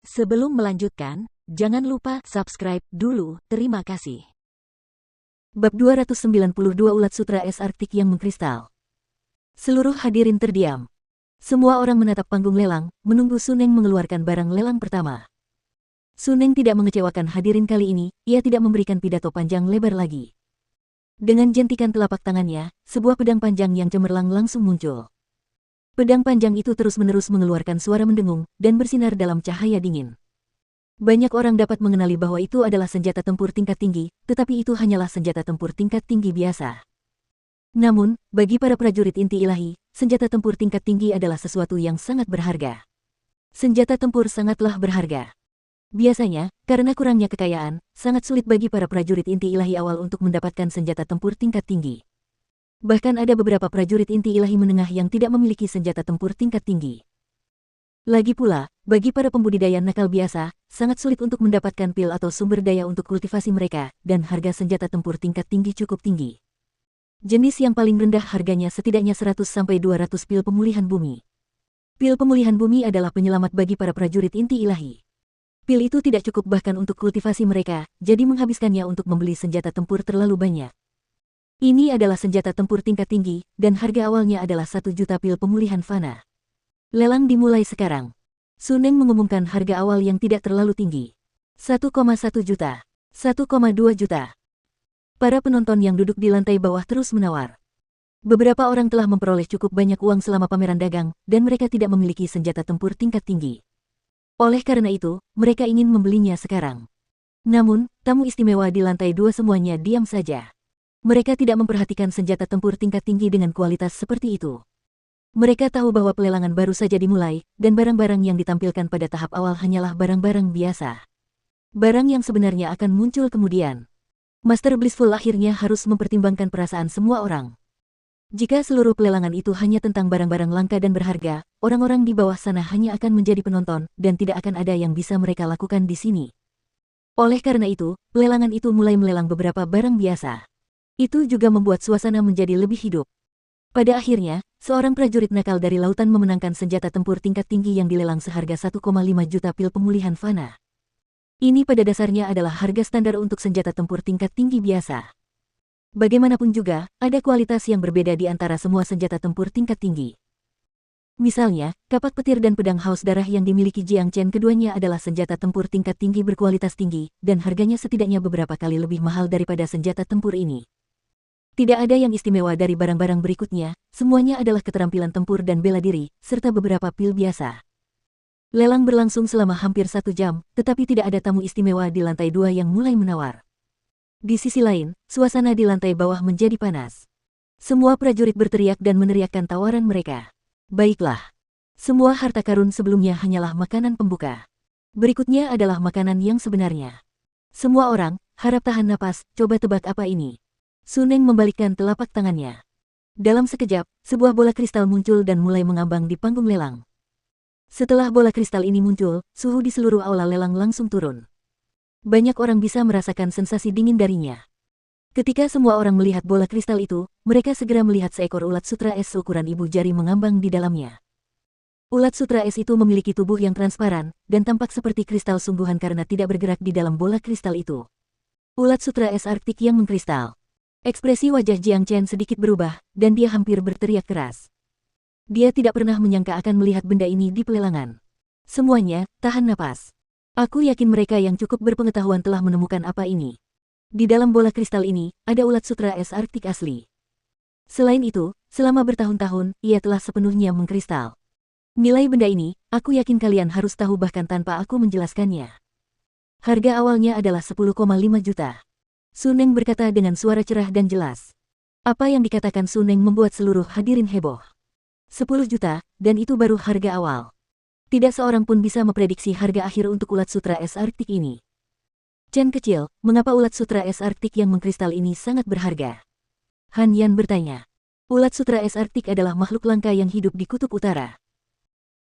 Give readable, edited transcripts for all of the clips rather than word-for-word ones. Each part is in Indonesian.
Sebelum melanjutkan, jangan lupa subscribe dulu, terima kasih. Bab 292 Ulat Sutra Es Arktik yang mengkristal. Seluruh hadirin terdiam. Semua orang menatap panggung lelang, menunggu Suneng mengeluarkan barang lelang pertama. Suneng tidak mengecewakan hadirin kali ini, ia tidak memberikan pidato panjang lebar lagi. Dengan jentikan telapak tangannya, sebuah pedang panjang yang cemerlang langsung muncul. Pedang panjang itu terus-menerus mengeluarkan suara mendengung dan bersinar dalam cahaya dingin. Banyak orang dapat mengenali bahwa itu adalah senjata tempur tingkat tinggi, tetapi itu hanyalah senjata tempur tingkat tinggi biasa. Namun, bagi para prajurit inti ilahi, senjata tempur tingkat tinggi adalah sesuatu yang sangat berharga. Senjata tempur sangatlah berharga. Biasanya, karena kurangnya kekayaan, sangat sulit bagi para prajurit inti ilahi awal untuk mendapatkan senjata tempur tingkat tinggi. Bahkan ada beberapa prajurit inti ilahi menengah yang tidak memiliki senjata tempur tingkat tinggi. Lagi pula, bagi para pembudidaya nakal biasa, sangat sulit untuk mendapatkan pil atau sumber daya untuk kultivasi mereka, dan harga senjata tempur tingkat tinggi cukup tinggi. Jenis yang paling rendah harganya setidaknya 100-200 pil pemulihan bumi. Pil pemulihan bumi adalah penyelamat bagi para prajurit inti ilahi. Pil itu tidak cukup bahkan untuk kultivasi mereka, jadi menghabiskannya untuk membeli senjata tempur terlalu banyak. Ini adalah senjata tempur tingkat tinggi, dan harga awalnya adalah 1 juta pil pemulihan fana. Lelang dimulai sekarang. Suneng mengumumkan harga awal yang tidak terlalu tinggi. 1,1 juta. 1,2 juta. Para penonton yang duduk di lantai bawah terus menawar. Beberapa orang telah memperoleh cukup banyak uang selama pameran dagang, dan mereka tidak memiliki senjata tempur tingkat tinggi. Oleh karena itu, mereka ingin membelinya sekarang. Namun, tamu istimewa di lantai 2 semuanya diam saja. Mereka tidak memperhatikan senjata tempur tingkat tinggi dengan kualitas seperti itu. Mereka tahu bahwa pelelangan baru saja dimulai, dan barang-barang yang ditampilkan pada tahap awal hanyalah barang-barang biasa. Barang yang sebenarnya akan muncul kemudian. Master Blissful akhirnya harus mempertimbangkan perasaan semua orang. Jika seluruh pelelangan itu hanya tentang barang-barang langka dan berharga, orang-orang di bawah sana hanya akan menjadi penonton, dan tidak akan ada yang bisa mereka lakukan di sini. Oleh karena itu, pelelangan itu mulai melelang beberapa barang biasa. Itu juga membuat suasana menjadi lebih hidup. Pada akhirnya, seorang prajurit nakal dari lautan memenangkan senjata tempur tingkat tinggi yang dilelang seharga 1,5 juta pil pemulihan fana. Ini pada dasarnya adalah harga standar untuk senjata tempur tingkat tinggi biasa. Bagaimanapun juga, ada kualitas yang berbeda di antara semua senjata tempur tingkat tinggi. Misalnya, kapak petir dan pedang haus darah yang dimiliki Jiang Chen keduanya adalah senjata tempur tingkat tinggi berkualitas tinggi, dan harganya setidaknya beberapa kali lebih mahal daripada senjata tempur ini. Tidak ada yang istimewa dari barang-barang berikutnya, semuanya adalah keterampilan tempur dan bela diri, serta beberapa pil biasa. Lelang berlangsung selama hampir 1 jam, tetapi tidak ada tamu istimewa di lantai 2 yang mulai menawar. Di sisi lain, suasana di lantai bawah menjadi panas. Semua prajurit berteriak dan meneriakkan tawaran mereka. Baiklah. Semua harta karun sebelumnya hanyalah makanan pembuka. Berikutnya adalah makanan yang sebenarnya. Semua orang, harap tahan napas, coba tebak apa ini. Suneng membalikkan telapak tangannya. Dalam sekejap, sebuah bola kristal muncul dan mulai mengambang di panggung lelang. Setelah bola kristal ini muncul, suhu di seluruh aula lelang langsung turun. Banyak orang bisa merasakan sensasi dingin darinya. Ketika semua orang melihat bola kristal itu, mereka segera melihat seekor ulat sutra es seukuran ibu jari mengambang di dalamnya. Ulat sutra es itu memiliki tubuh yang transparan, dan tampak seperti kristal sungguhan karena tidak bergerak di dalam bola kristal itu. Ulat sutra es Arktik yang mengkristal. Ekspresi wajah Jiang Chen sedikit berubah, dan dia hampir berteriak keras. Dia tidak pernah menyangka akan melihat benda ini di pelelangan. Semuanya, tahan napas. Aku yakin mereka yang cukup berpengetahuan telah menemukan apa ini. Di dalam bola kristal ini, ada ulat sutra es Arktik asli. Selain itu, selama bertahun-tahun, ia telah sepenuhnya mengkristal. Nilai benda ini, aku yakin kalian harus tahu bahkan tanpa aku menjelaskannya. Harga awalnya adalah 10,5 juta. Suneng berkata dengan suara cerah dan jelas. Apa yang dikatakan Suneng membuat seluruh hadirin heboh. 10 juta, dan itu baru harga awal. Tidak seorang pun bisa memprediksi harga akhir untuk ulat sutra es Arktik ini. Chen kecil, mengapa ulat sutra es Arktik yang mengkristal ini sangat berharga? Han Yan bertanya. Ulat sutra es Arktik adalah makhluk langka yang hidup di kutub utara.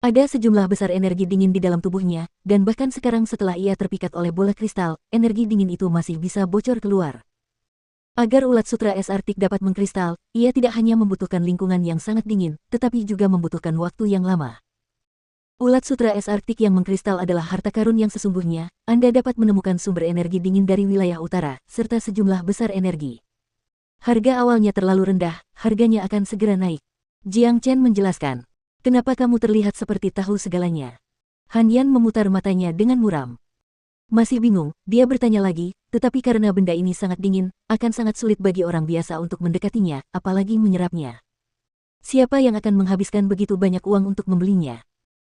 Ada sejumlah besar energi dingin di dalam tubuhnya, dan bahkan sekarang setelah ia terpikat oleh bola kristal, energi dingin itu masih bisa bocor keluar. Agar ulat sutra es Arktik dapat mengkristal, ia tidak hanya membutuhkan lingkungan yang sangat dingin, tetapi juga membutuhkan waktu yang lama. Ulat sutra es Arktik yang mengkristal adalah harta karun yang sesungguhnya. Anda dapat menemukan sumber energi dingin dari wilayah utara, serta sejumlah besar energi. Harga awalnya terlalu rendah, harganya akan segera naik. Jiang Chen menjelaskan. Kenapa kamu terlihat seperti tahu segalanya? Han Yan memutar matanya dengan muram. Masih bingung, dia bertanya lagi, tetapi karena benda ini sangat dingin, akan sangat sulit bagi orang biasa untuk mendekatinya, apalagi menyerapnya. Siapa yang akan menghabiskan begitu banyak uang untuk membelinya?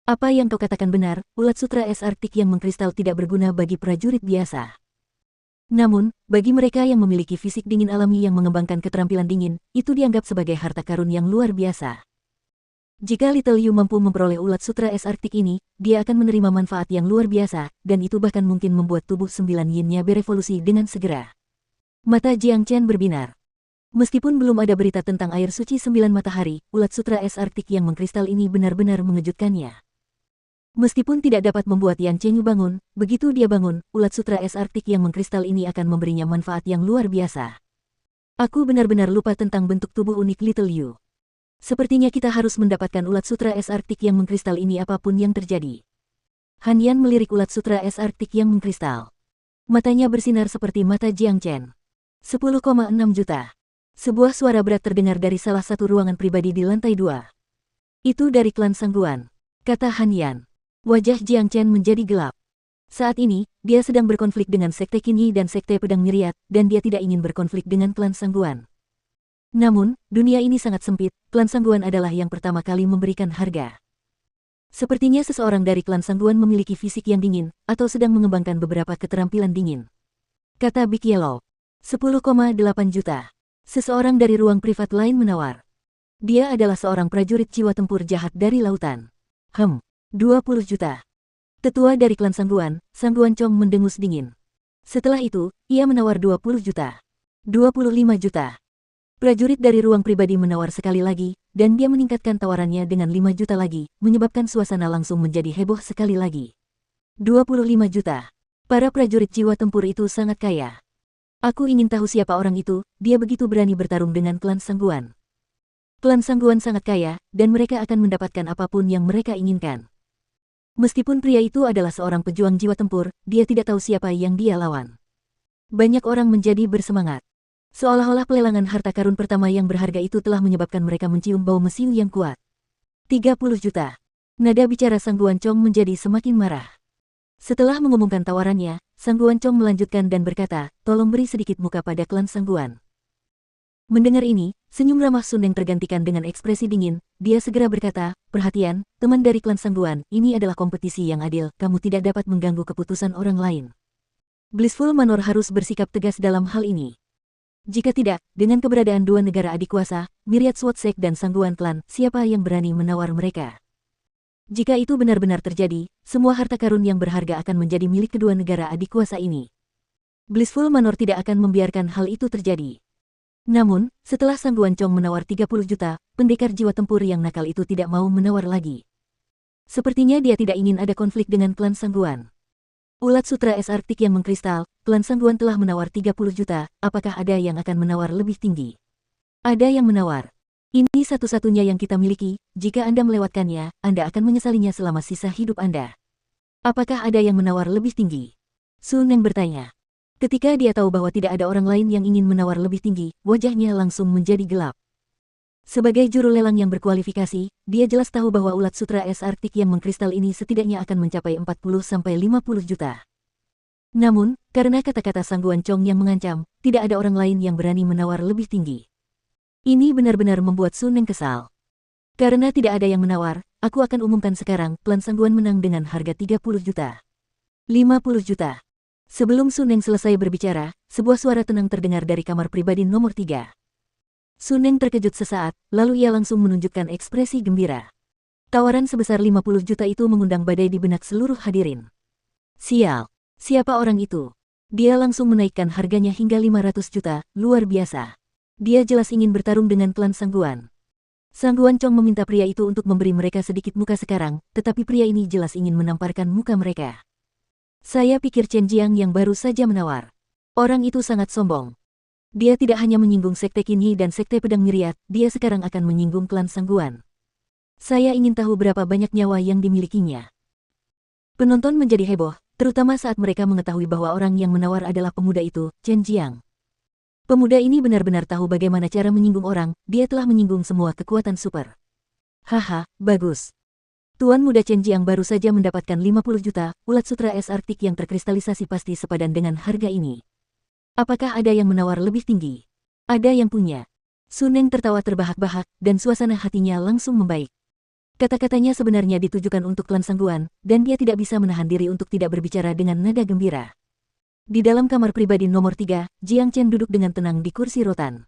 Apa yang kau katakan benar, ulat sutra es Arktik yang mengkristal tidak berguna bagi prajurit biasa. Namun, bagi mereka yang memiliki fisik dingin alami yang mengembangkan keterampilan dingin, itu dianggap sebagai harta karun yang luar biasa. Jika Little Yu mampu memperoleh ulat sutra es Arktik ini, dia akan menerima manfaat yang luar biasa, dan itu bahkan mungkin membuat tubuh 9 yin-nya berevolusi dengan segera. Mata Jiang Chen berbinar. Meskipun belum ada berita tentang air suci 9 matahari, ulat sutra es Arktik yang mengkristal ini benar-benar mengejutkannya. Meskipun tidak dapat membuat Yan Chengyu bangun, begitu dia bangun, ulat sutra es Arktik yang mengkristal ini akan memberinya manfaat yang luar biasa. Aku benar-benar lupa tentang bentuk tubuh unik Little Yu. Sepertinya kita harus mendapatkan ulat sutra es Arktik yang mengkristal ini apapun yang terjadi. Han Yan melirik ulat sutra es Arktik yang mengkristal. Matanya bersinar seperti mata Jiang Chen. 10,6 juta. Sebuah suara berat terdengar dari salah satu ruangan pribadi di lantai 2. Itu dari klan Sangguan, kata Han Yan. Wajah Jiang Chen menjadi gelap. Saat ini, dia sedang berkonflik dengan Sekte Qinyi dan Sekte Pedang Myriad, dan dia tidak ingin berkonflik dengan klan Sangguan. Namun, dunia ini sangat sempit, klan Sangguan adalah yang pertama kali memberikan harga. Sepertinya seseorang dari klan Sangguan memiliki fisik yang dingin, atau sedang mengembangkan beberapa keterampilan dingin. Kata Big Yellow. 10,8 juta. Seseorang dari ruang privat lain menawar. Dia adalah seorang prajurit jiwa tempur jahat dari lautan. 20 juta. Tetua dari klan Sangguan, Sangguan Chong mendengus dingin. Setelah itu, ia menawar 20 juta. 25 juta. Prajurit dari ruang pribadi menawar sekali lagi, dan dia meningkatkan tawarannya dengan 5 juta lagi, menyebabkan suasana langsung menjadi heboh sekali lagi. 25 juta. Para prajurit jiwa tempur itu sangat kaya. Aku ingin tahu siapa orang itu, dia begitu berani bertarung dengan klan Sangguan. Klan Sangguan sangat kaya, dan mereka akan mendapatkan apapun yang mereka inginkan. Meskipun pria itu adalah seorang pejuang jiwa tempur, dia tidak tahu siapa yang dia lawan. Banyak orang menjadi bersemangat. Seolah-olah pelelangan harta karun pertama yang berharga itu telah menyebabkan mereka mencium bau mesiu yang kuat. 30 juta. Nada bicara Sangguan Chong menjadi semakin marah. Setelah mengumumkan tawarannya, Sangguan Chong melanjutkan dan berkata, tolong beri sedikit muka pada klan Sangguan. Mendengar ini, senyum ramah Sun Neng tergantikan dengan ekspresi dingin, dia segera berkata, perhatian, teman dari klan Sangguan, ini adalah kompetisi yang adil, kamu tidak dapat mengganggu keputusan orang lain. Blissful Manor harus bersikap tegas dalam hal ini. Jika tidak, dengan keberadaan dua negara adik kuasa, Myriad Sword Sect dan Sangguan Clan, siapa yang berani menawar mereka? Jika itu benar-benar terjadi, semua harta karun yang berharga akan menjadi milik kedua negara adik kuasa ini. Blissful Manor tidak akan membiarkan hal itu terjadi. Namun, setelah Sangguan Chong menawar 30 juta, pendekar jiwa tempur yang nakal itu tidak mau menawar lagi. Sepertinya dia tidak ingin ada konflik dengan klan Sangguan. Ulat sutra es Arktik yang mengkristal, klan Sangguan telah menawar 30 juta, apakah ada yang akan menawar lebih tinggi? Ada yang menawar. Ini satu-satunya yang kita miliki, jika Anda melewatkannya, Anda akan menyesalinya selama sisa hidup Anda. Apakah ada yang menawar lebih tinggi? Sun Neng bertanya. Ketika dia tahu bahwa tidak ada orang lain yang ingin menawar lebih tinggi, wajahnya langsung menjadi gelap. Sebagai juru lelang yang berkualifikasi, dia jelas tahu bahwa ulat sutra es Arktik yang mengkristal ini setidaknya akan mencapai 40-50 juta. Namun, karena kata-kata Sangguan Chong yang mengancam, tidak ada orang lain yang berani menawar lebih tinggi. Ini benar-benar membuat Sun Neng kesal. Karena tidak ada yang menawar, aku akan umumkan sekarang, klan Sangguan menang dengan harga 30 juta. 50 juta. Sebelum Sun Neng selesai berbicara, sebuah suara tenang terdengar dari kamar pribadi nomor 3. Sun Neng terkejut sesaat, lalu ia langsung menunjukkan ekspresi gembira. Tawaran sebesar 50 juta itu mengundang badai di benak seluruh hadirin. Sial, siapa orang itu? Dia langsung menaikkan harganya hingga 500 juta, luar biasa. Dia jelas ingin bertarung dengan klan Sangguan. Sangguan Chong meminta pria itu untuk memberi mereka sedikit muka sekarang, tetapi pria ini jelas ingin menamparkan muka mereka. Saya pikir Chen Jiang yang baru saja menawar. Orang itu sangat sombong. Dia tidak hanya menyinggung Sekte Qinyi dan Sekte Pedang Myriad, dia sekarang akan menyinggung klan Sangguan. Saya ingin tahu berapa banyak nyawa yang dimilikinya. Penonton menjadi heboh, terutama saat mereka mengetahui bahwa orang yang menawar adalah pemuda itu, Chen Jiang. Pemuda ini benar-benar tahu bagaimana cara menyinggung orang, dia telah menyinggung semua kekuatan super. Haha, bagus. Tuan muda Chen Jiang baru saja mendapatkan 50 juta, ulat sutra es Arktik yang terkristalisasi pasti sepadan dengan harga ini. Apakah ada yang menawar lebih tinggi? Ada yang punya. Suneng tertawa terbahak-bahak, dan suasana hatinya langsung membaik. Kata-katanya sebenarnya ditujukan untuk klan Sangguan, dan dia tidak bisa menahan diri untuk tidak berbicara dengan nada gembira. Di dalam kamar pribadi nomor 3, Jiang Chen duduk dengan tenang di kursi rotan.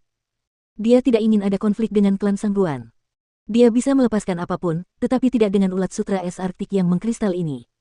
Dia tidak ingin ada konflik dengan klan Sangguan. Dia bisa melepaskan apapun, tetapi tidak dengan ulat sutra es Arktik yang mengkristal ini.